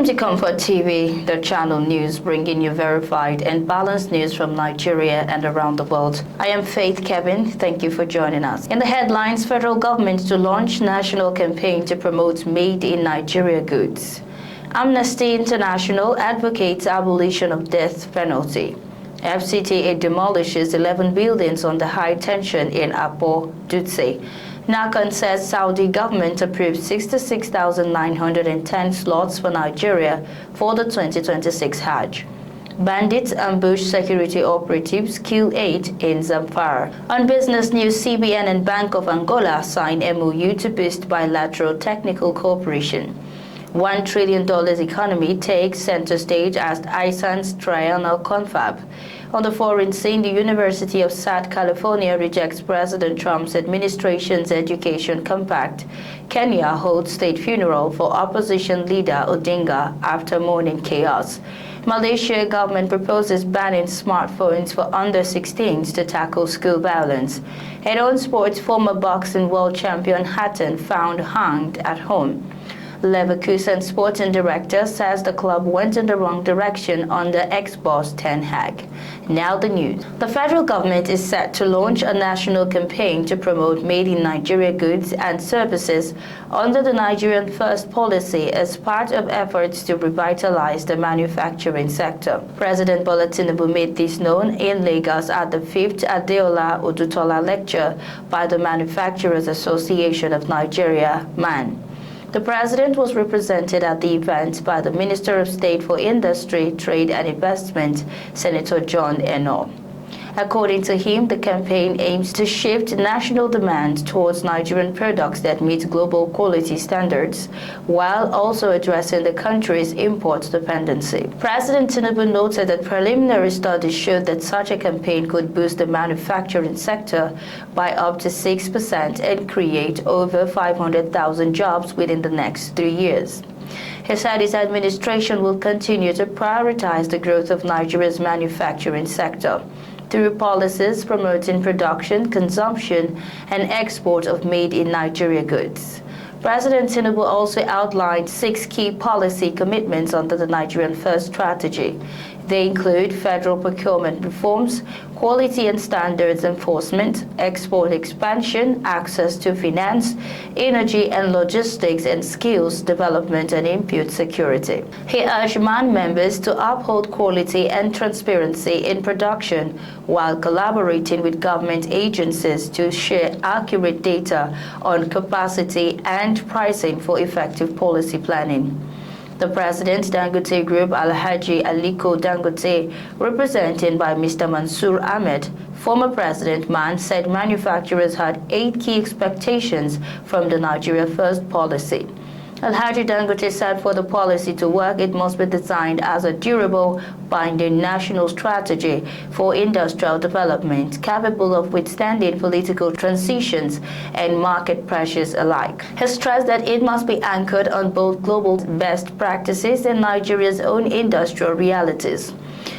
Welcome to Comfort TV, the channel news bringing you verified and balanced news from Nigeria and around the world. I am Faith Kevin. Thank you for joining us. In the headlines, federal government to launch national campaign to promote made in Nigeria goods. Amnesty International advocates abolition of death penalty. FCTA demolishes 11 buildings on the high tension in Apo, Dutse. Nakan says Saudi government approved 66,910 slots for Nigeria for the 2026 Hajj. Bandits ambush security operatives, kill 8 in Zamfara. On business news, CBN and Bank of Angola sign MOU to boost bilateral technical cooperation. $1 trillion economy takes center stage as ISAN's triennial confab. On the foreign scene, the University of South California rejects President Trump's administration's education compact. Kenya holds state funeral for opposition leader Odinga after mourning chaos. Malaysia government proposes banning smartphones for under 16s to tackle school violence. And on sports, former boxing world champion Hatton found hanged at home. Leverkusen sporting director says the club went in the wrong direction under ex-boss Ten Hag. Now the news. The federal government is set to launch a national campaign to promote made in Nigeria goods and services under the Nigerian First policy as part of efforts to revitalize the manufacturing sector. President Bola Tinubu made this known in Lagos at the 5th Adeola Odutola lecture by the Manufacturers Association of Nigeria, MAN. The president was represented at the event by the Minister of State for Industry, Trade and Investment, Senator John Eno. According to him, the campaign aims to shift national demand towards Nigerian products that meet global quality standards, while also addressing the country's import dependency. President Tinubu noted that preliminary studies showed that such a campaign could boost the manufacturing sector by up to 6% and create over 500,000 jobs within the next 3 years. He said his administration will continue to prioritize the growth of Nigeria's manufacturing sector through policies promoting production, consumption, and export of made-in-Nigeria goods. President Tinubu also outlined 6 key policy commitments under the Nigerian First strategy. They include federal procurement reforms, quality and standards enforcement, export expansion, access to finance, energy and logistics, and skills development and import security. He urged MAN members to uphold quality and transparency in production while collaborating with government agencies to share accurate data on capacity and pricing for effective policy planning. The President Dangote Group Alhaji Aliko Dangote, represented by Mr. Mansour Ahmed, former President MAN, said manufacturers had 8 key expectations from the Nigeria First policy. Alhaji Dangote said for the policy to work, it must be designed as a durable, binding national strategy for industrial development capable of withstanding political transitions and market pressures alike. He stressed that it must be anchored on both global best practices and Nigeria's own industrial realities.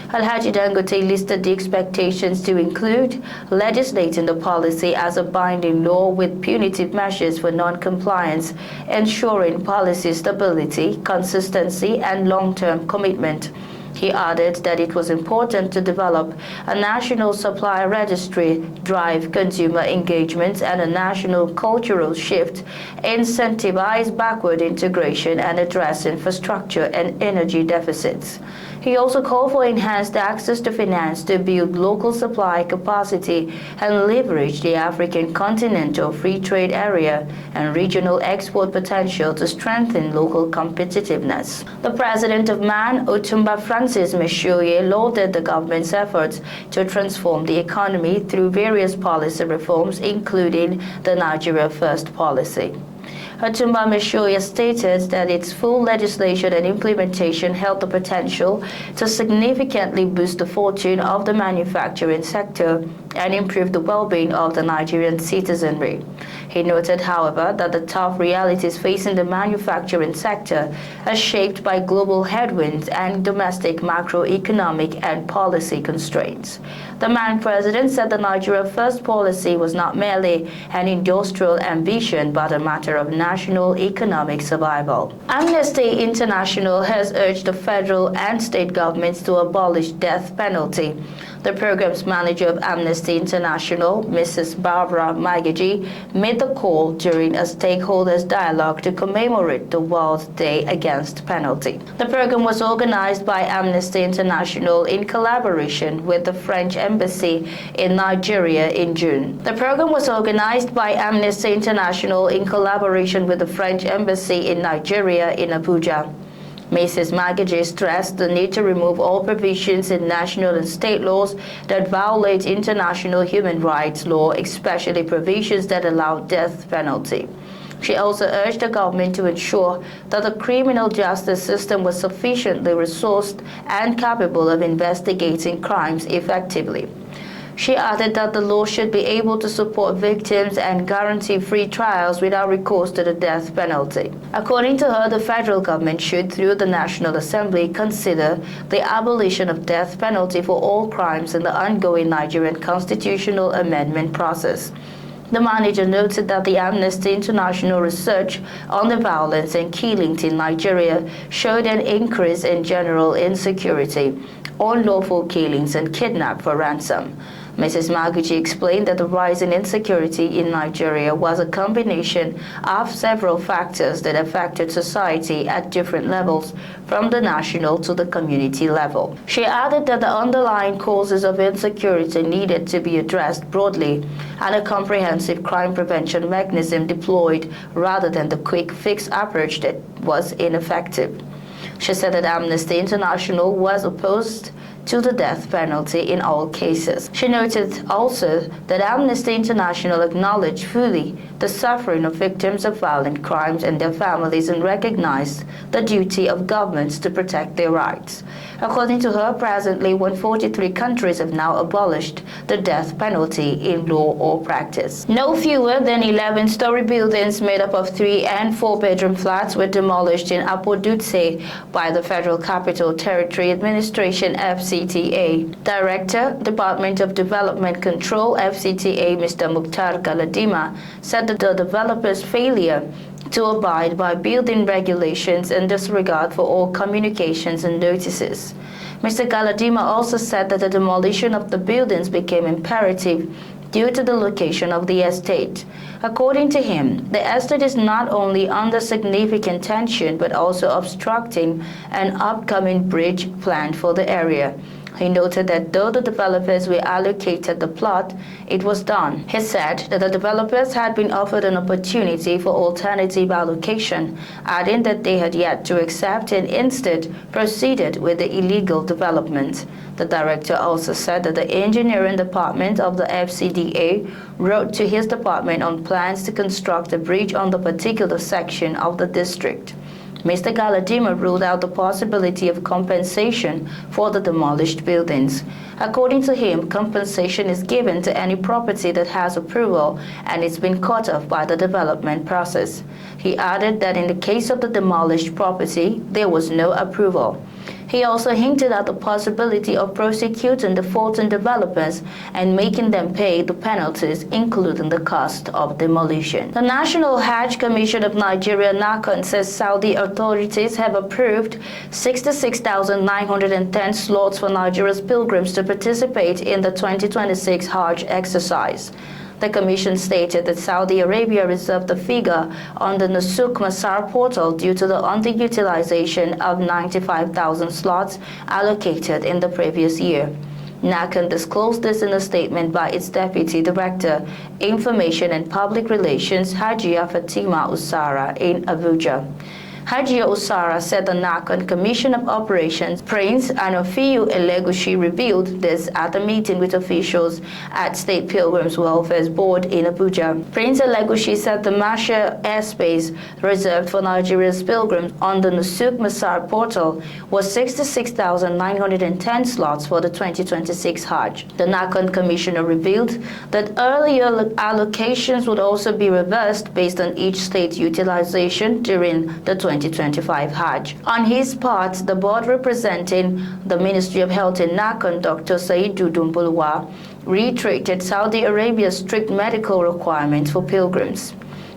Alhaji Dangote listed the expectations to include legislating the policy as a binding law with punitive measures for non-compliance, ensuring policy stability, consistency, and long-term commitment. He added that it was important to develop a national supplier registry, drive consumer engagement, and a national cultural shift, incentivize backward integration, and address infrastructure and energy deficits. He also called for enhanced access to finance to build local supply capacity and leverage the African continental free trade area and regional export potential to strengthen local competitiveness. The president of MAN, Otumba Francis Meshoye, lauded the government's efforts to transform the economy through various policy reforms, including the Nigeria First policy. Otumba Meshoye stated that its full legislation and implementation held the potential to significantly boost the fortune of the manufacturing sector and improve the well-being of the Nigerian citizenry. He noted, however, that the tough realities facing the manufacturing sector are shaped by global headwinds and domestic macroeconomic and policy constraints. The MAN president said the Nigeria First policy was not merely an industrial ambition but a matter of national national economic survival. Amnesty International has urged the federal and state governments to abolish death penalty. The program's manager of Amnesty International, Mrs. Barbara Magaji, made the call during a stakeholders dialogue to commemorate the World Day Against Penalty. The program was organized by Amnesty International in collaboration with the French Embassy in Nigeria in June. The program was organized by Amnesty International in collaboration with the French Embassy in Nigeria in Abuja. Mrs. Magaji stressed the need to remove all provisions in national and state laws that violate international human rights law, especially provisions that allow death penalty. She also urged the government to ensure that the criminal justice system was sufficiently resourced and capable of investigating crimes effectively. She added that the law should be able to support victims and guarantee free trials without recourse to the death penalty. According to her, the federal government should, through the National Assembly, consider the abolition of death penalty for all crimes in the ongoing Nigerian constitutional amendment process. The manager noted that the Amnesty International research on the violence and killings in Nigeria showed an increase in general insecurity, unlawful killings, and kidnap for ransom. Mrs. Maguchi explained that the rise in insecurity in Nigeria was a combination of several factors that affected society at different levels, from the national to the community level. She added that the underlying causes of insecurity needed to be addressed broadly and a comprehensive crime prevention mechanism deployed rather than the quick fix approach that was ineffective. She said that Amnesty International was opposed to the death penalty in all cases. She noted also that Amnesty International acknowledged fully the suffering of victims of violent crimes and their families and recognized the duty of governments to protect their rights. According to her, presently 143 countries have now abolished the death penalty in law or practice. No fewer than 11-story buildings made up of 3- and 4-bedroom flats were demolished in Apodutse by the Federal Capital Territory Administration FCTA. Director, Department of Development Control FCTA, Mr. Mukhtar Galadima, said that the developers' failure to abide by building regulations and disregard for all communications and notices. Mr. Galadima also said that the demolition of the buildings became imperative due to the location of the estate. According to him, the estate is not only under significant tension but also obstructing an upcoming bridge planned for the area. He noted that though the developers were allocated the plot, it was done. He said that the developers had been offered an opportunity for alternative allocation, adding that they had yet to accept and instead proceeded with the illegal development. The director also said that the engineering department of the FCDA wrote to his department on plans to construct a bridge on the particular section of the district. Mr. Galadima ruled out the possibility of compensation for the demolished buildings. According to him, compensation is given to any property that has approval and it's been cut off by the development process. He added that in the case of the demolished property, there was no approval. He also hinted at the possibility of prosecuting defaulting developers and making them pay the penalties, including the cost of demolition. The National Hajj Commission of Nigeria, NACON, says Saudi authorities have approved 66,910 slots for Nigeria's pilgrims to participate in the 2026 Hajj exercise. The commission stated that Saudi Arabia reserved the figure on the Nusuk Masar portal due to the underutilization of 95,000 slots allocated in the previous year. NACON disclosed this in a statement by its Deputy Director, Information and Public Relations, Hajia Fatima Usara, in Abuja. Hajia Usara said the NACON Commission of Operations, Prince Anofiu Elegushi, revealed this at a meeting with officials at State Pilgrims Welfare Board in Abuja. Prince Elegushi said the Masha airspace reserved for Nigeria's pilgrims on the Nusuk Masar portal was 66,910 slots for the 2026 Hajj. The NACON Commissioner revealed that earlier allocations would also be reversed based on each state's utilization during the 2025 Hajj. On his part, the board representing the Ministry of Health in NACON, Dr. Saidu Dumbulwa, reiterated Saudi Arabia's strict medical requirements for pilgrims.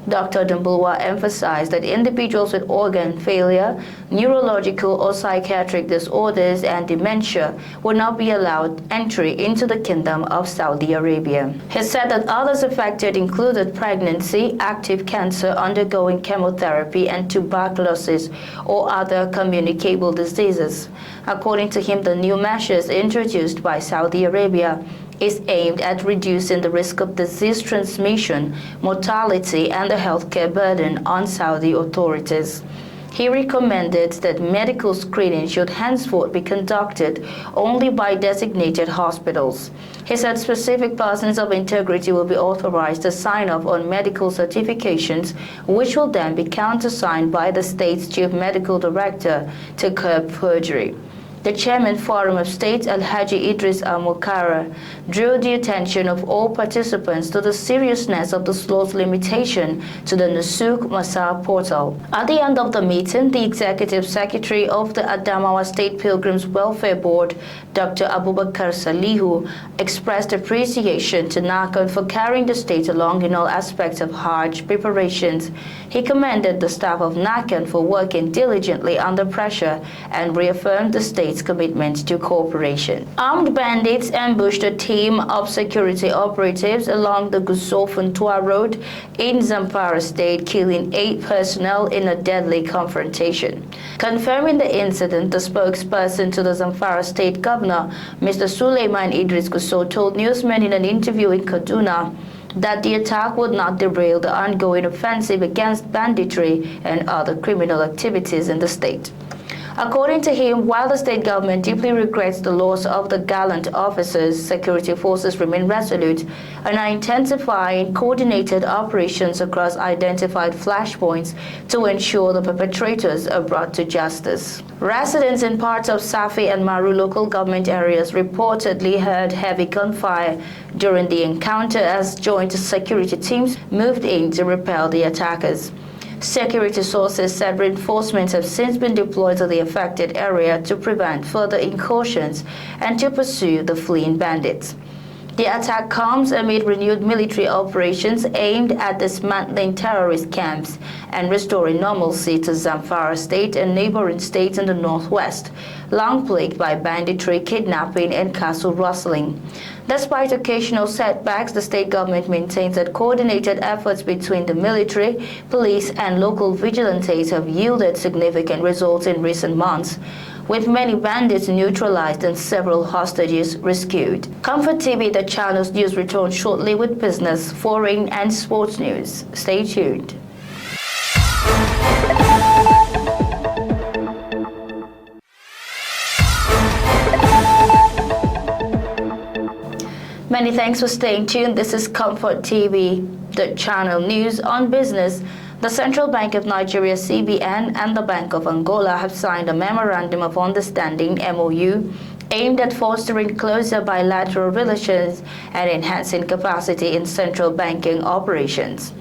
Dr. Dumbulwa emphasized that individuals with organ failure, neurological or psychiatric disorders, and dementia would not be allowed entry into the Kingdom of Saudi Arabia. He said that others affected included pregnancy, active cancer undergoing chemotherapy, and tuberculosis or other communicable diseases. According to him, the new measures introduced by Saudi Arabia is aimed at reducing the risk of disease transmission, mortality, and the healthcare burden on Saudi authorities. He recommended that medical screening should henceforth be conducted only by designated hospitals. He said specific persons of integrity will be authorized to sign off on medical certifications, which will then be countersigned by the state's chief medical director to curb perjury. The Chairman Forum of State, Al-Haji Idris Al-Mukhara, drew the attention of all participants to the seriousness of the slot's limitation to the Nusuk Masar portal. At the end of the meeting, the Executive Secretary of the Adamawa State Pilgrims Welfare Board, Dr. Abubakar Salihu, expressed appreciation to NACON for carrying the state along in all aspects of Hajj preparations. He commended the staff of NACON for working diligently under pressure and reaffirmed the state's commitment to cooperation. Armed bandits ambushed a team of security operatives along the Gusau-Funtua road in Zamfara state, killing 8 personnel in a deadly confrontation. Confirming the incident, the spokesperson to the Zamfara state governor, Mr. Suleiman Idris Gusau, told newsmen in an interview in Kaduna that the attack would not derail the ongoing offensive against banditry and other criminal activities in the state. According to him, while the state government deeply regrets the loss of the gallant officers, security forces remain resolute and are intensifying coordinated operations across identified flashpoints to ensure the perpetrators are brought to justice. Residents in parts of Safi and Maru local government areas reportedly heard heavy gunfire during the encounter as joint security teams moved in to repel the attackers. Security sources said reinforcements have since been deployed to the affected area to prevent further incursions and to pursue the fleeing bandits. The attack comes amid renewed military operations aimed at dismantling terrorist camps and restoring normalcy to Zamfara state and neighboring states in the northwest, long plagued by banditry, kidnapping, and castle rustling. Despite occasional setbacks, the state government maintains that coordinated efforts between the military, police, and local vigilantes have yielded significant results in recent months, with many bandits neutralized and several hostages rescued. Comfort TV, the channel's news, returns shortly with business, foreign, and sports news. Stay tuned. Many thanks for staying tuned. This is Comfort TV, the channel news on business. The Central Bank of Nigeria, CBN, and the Bank of Angola have signed a Memorandum of Understanding, MOU, aimed at fostering closer bilateral relations and enhancing capacity in central banking operations.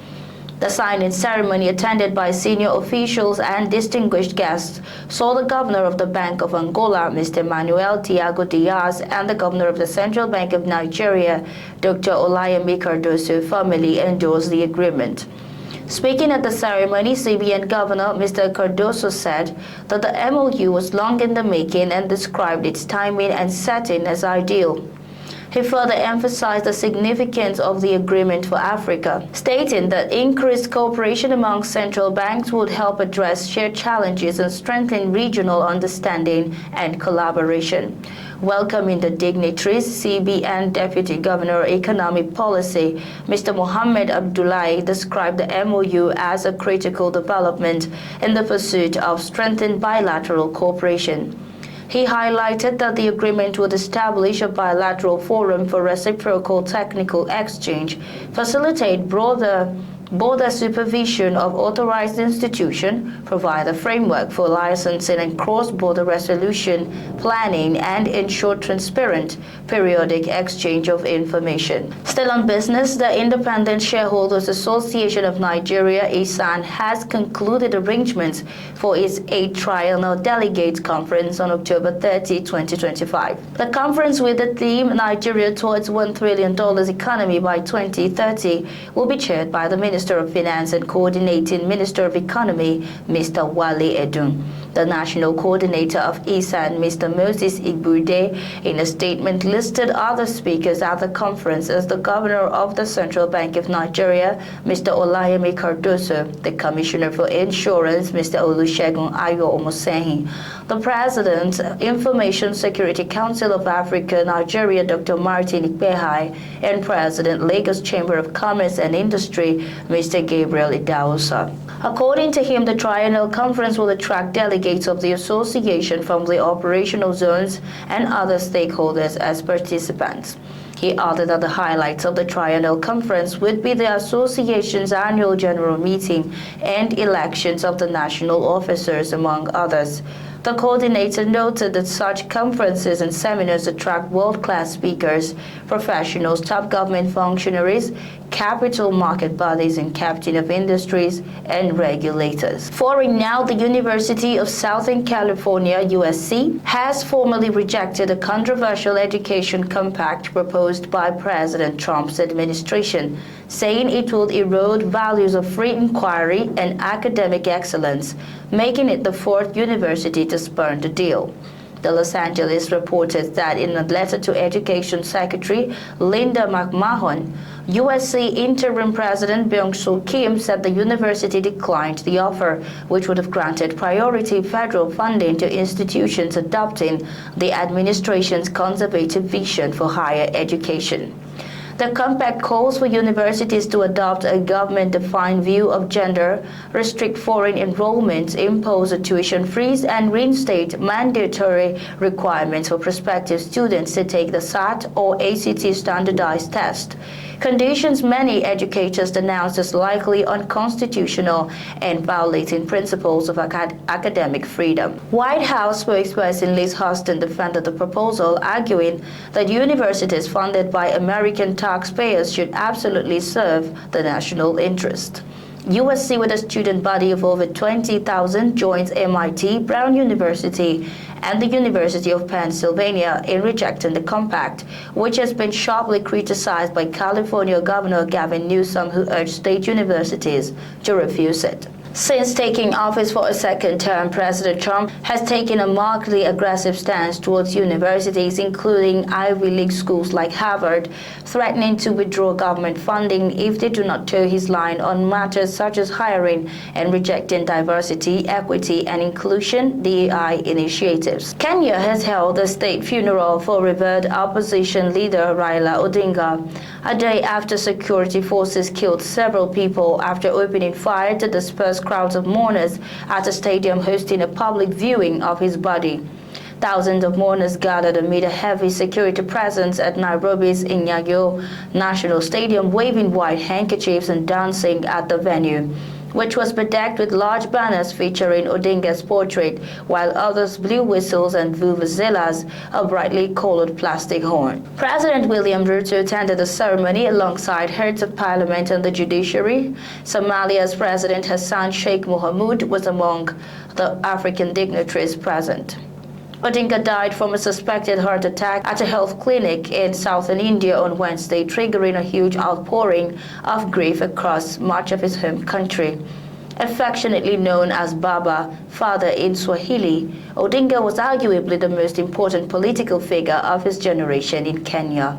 The signing ceremony, attended by senior officials and distinguished guests, saw the governor of the Bank of Angola, Mr. Manuel Tiago Diaz, and the governor of the Central Bank of Nigeria, Dr. Olayemi Cardoso, formally endorse the agreement. Speaking at the ceremony, CBN Governor Mr. Cardoso said that the MOU was long in the making and described its timing and setting as ideal. He further emphasized the significance of the agreement for Africa, stating that increased cooperation among central banks would help address shared challenges and strengthen regional understanding and collaboration. Welcoming the dignitaries, CBN Deputy Governor Economic Policy, Mr. Mohammed Abdullahi, described the MOU as a critical development in the pursuit of strengthened bilateral cooperation. He highlighted that the agreement would establish a bilateral forum for reciprocal technical exchange, facilitate border supervision of authorized institutions, provide a framework for licensing and cross-border resolution planning, and ensure transparent, periodic exchange of information. Still on business, the Independent Shareholders Association of Nigeria, ISAN, has concluded arrangements for its 8th Triennial Delegates Conference on October 30, 2025. The conference, with the theme Nigeria Towards $1 Trillion Economy by 2030, will be chaired by the Minister Minister of Finance and Coordinating Minister of Economy, Mr. Wale Edun. The National Coordinator of ESAN, Mr. Moses Igbude, in a statement listed other speakers at the conference as the Governor of the Central Bank of Nigeria, Mr. Olayemi Cardoso, the Commissioner for Insurance, Mr. Olusegun Ayo Omosehin, the President, Information Security Council of Africa, Nigeria, Dr. Martin Ikpehai, and President, Lagos Chamber of Commerce and Industry, Mr. Gabriel Idahosa. According to him, the Triennial Conference will attract delegates of the association from the operational zones and other stakeholders as participants. He added that the highlights of the Triennial Conference would be the association's annual general meeting and elections of the national officers, among others. The coordinator noted that such conferences and seminars attract world-class speakers, professionals, top government functionaries, capital market bodies and captain of industries, and regulators. Foreign now, the University of Southern California, USC, has formally rejected a controversial education compact proposed by President Trump's administration, saying it will erode values of free inquiry and academic excellence, making it the fourth university to spurn the deal. The Los Angeles reported that in a letter to Education Secretary Linda McMahon, USC Interim President Byung-Soo Kim said the university declined the offer, which would have granted priority federal funding to institutions adopting the administration's conservative vision for higher education. The compact calls for universities to adopt a government-defined view of gender, restrict foreign enrollments, impose a tuition freeze, and reinstate mandatory requirements for prospective students to take the SAT or ACT standardized test, conditions many educators denounced as likely unconstitutional and violating principles of academic freedom. White House spokesperson Liz Huston defended the proposal, arguing that universities funded by American taxpayers should absolutely serve the national interest. USC, with a student body of over 20,000, joins MIT, Brown University, and the University of Pennsylvania in rejecting the compact, which has been sharply criticized by California Governor Gavin Newsom, who urged state universities to refuse it. Since taking office for a second term, President Trump has taken a markedly aggressive stance towards universities, including Ivy League schools like Harvard, threatening to withdraw government funding if they do not toe his line on matters such as hiring and rejecting diversity, equity, and inclusion (DEI) initiatives. Kenya has held a state funeral for revered opposition leader Raila Odinga, a day after security forces killed several people after opening fire to disperse crowds of mourners at a stadium hosting a public viewing of his body. Thousands of mourners gathered amid a heavy security presence at Nairobi's Nyayo National Stadium, waving white handkerchiefs and dancing at the venue, which was bedecked with large banners featuring Odinga's portrait, while others blew whistles and vuvuzelas, a brightly colored plastic horn. President William Ruto attended the ceremony alongside heads of parliament and the judiciary. Somalia's President Hassan Sheikh Mohamud was among the African dignitaries present. Odinga died from a suspected heart attack at a health clinic in southern India on Wednesday, triggering a huge outpouring of grief across much of his home country. Affectionately known as Baba, father in Swahili, Odinga was arguably the most important political figure of his generation in Kenya.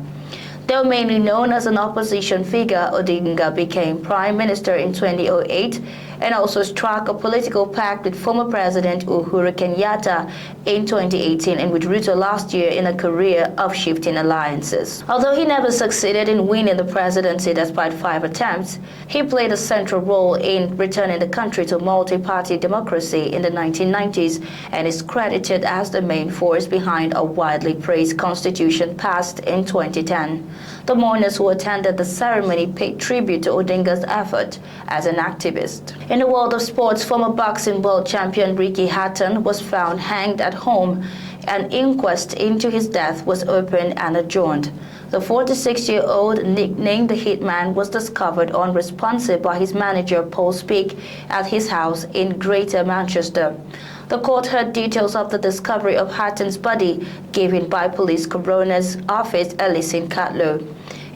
Though mainly known as an opposition figure, Odinga became prime minister in 2008 and also struck a political pact with former President Uhuru Kenyatta in 2018 and with Ruto last year in a career of shifting alliances. Although he never succeeded in winning the presidency despite 5 attempts, he played a central role in returning the country to multi-party democracy in the 1990s and is credited as the main force behind a widely praised constitution passed in 2010. The mourners who attended the ceremony paid tribute to Odinga's effort as an activist. In the world of sports, former boxing world champion Ricky Hatton was found hanged at home. An inquest into his death was opened and adjourned. The 46-year-old, nicknamed the Hitman, was discovered unresponsive by his manager Paul Speak at his house in Greater Manchester. The court heard details of the discovery of Hatton's body given by police coroner's office Alison Catlow.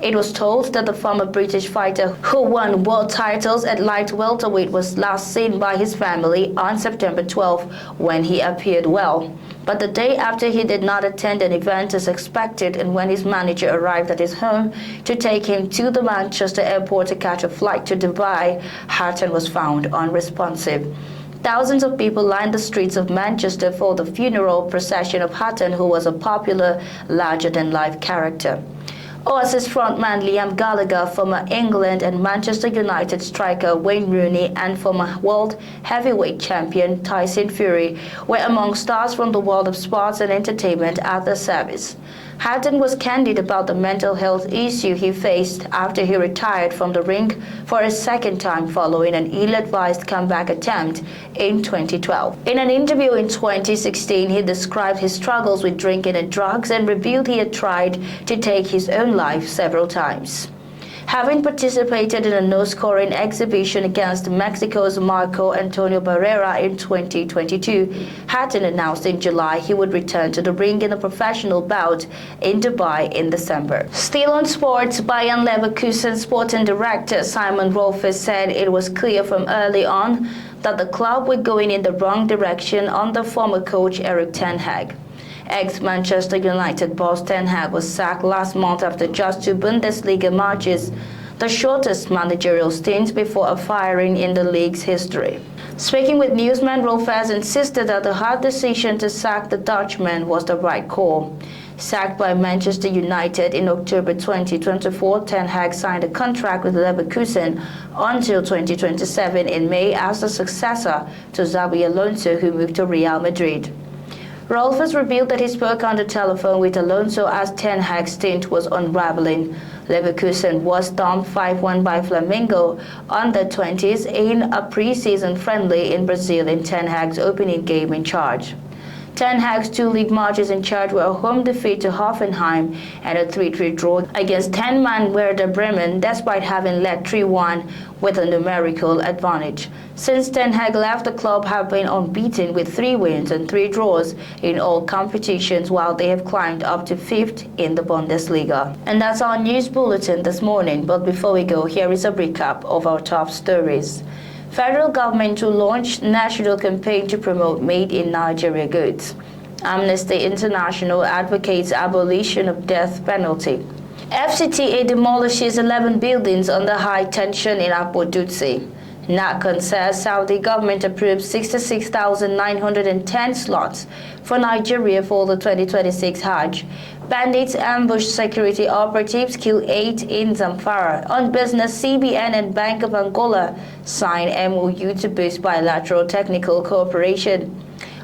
It was told that the former British fighter who won world titles at light welterweight was last seen by his family on September 12 when he appeared well. But the day after, he did not attend an event as expected, and when his manager arrived at his home to take him to the Manchester airport to catch a flight to Dubai, Hatton was found unresponsive. Thousands of people lined the streets of Manchester for the funeral procession of Hatton, who was a popular, larger-than-life character. Oasis frontman Liam Gallagher, former England and Manchester United striker Wayne Rooney, and former world heavyweight champion Tyson Fury were among stars from the world of sports and entertainment at the service. Hatton was candid about the mental health issue he faced after he retired from the ring for a second time following an ill-advised comeback attempt in 2012. In an interview in 2016, he described his struggles with drinking and drugs and revealed he had tried to take his own life several times. Having participated in a no-scoring exhibition against Mexico's Marco Antonio Barrera in 2022, Hatton announced in July he would return to the ring in a professional bout in Dubai in December. Still on sports, Bayern Leverkusen sporting director Simon Rolfes said it was clear from early on that the club were going in the wrong direction under former coach Erik ten Hag. Ex-Manchester United boss Ten Hag was sacked last month after just 2 Bundesliga matches, the shortest managerial stint before a firing in the league's history. Speaking with newsman, Rolfes insisted that the hard decision to sack the Dutchman was the right call. Sacked by Manchester United in October 2024, Ten Hag signed a contract with Leverkusen until 2027 in May as the successor to Xabi Alonso, who moved to Real Madrid. Rolfes revealed that he spoke on the telephone with Alonso as Ten Hag's stint was unraveling. Leverkusen was stomped 5-1 by Flamengo under 20s in a pre-season friendly in Brazil in Ten Hag's opening game in charge. Ten Hag's 2 league matches in charge were a home defeat to Hoffenheim and a 3-3 draw against 10-man Werder Bremen, despite having led 3-1 with a numerical advantage. Since Ten Hag left, the club have been unbeaten with 3 wins and 3 draws in all competitions, while they have climbed up to 5th in the Bundesliga. And that's our news bulletin this morning. But before we go, here is a recap of our top stories. Federal government to launch national campaign to promote made in Nigeria goods. Amnesty International advocates abolition of death penalty. FCTA demolishes 11 buildings under high tension in Akpo-Dutse. NACON says Saudi government approved 66,910 slots for Nigeria for the 2026 Hajj. Bandits ambush security operatives, kill 8 in Zamfara. On business, CBN and Bank of Angola sign MOU to boost bilateral technical cooperation.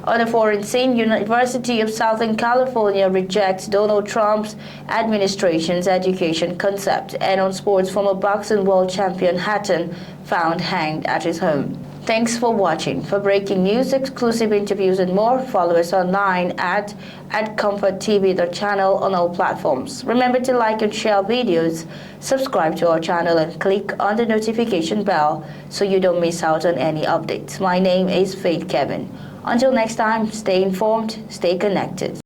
On the foreign scene, University of Southern California rejects Donald Trump's administration's education concept. And on sports, former boxing world champion Hatton found hanged at his home. Thanks for watching. For breaking news, exclusive interviews and more, follow us online at ComfortTV.channel on all platforms. Remember to like and share videos, subscribe to our channel and click on the notification bell so you don't miss out on any updates. My name is Faith Kevin. Until next time, stay informed, stay connected.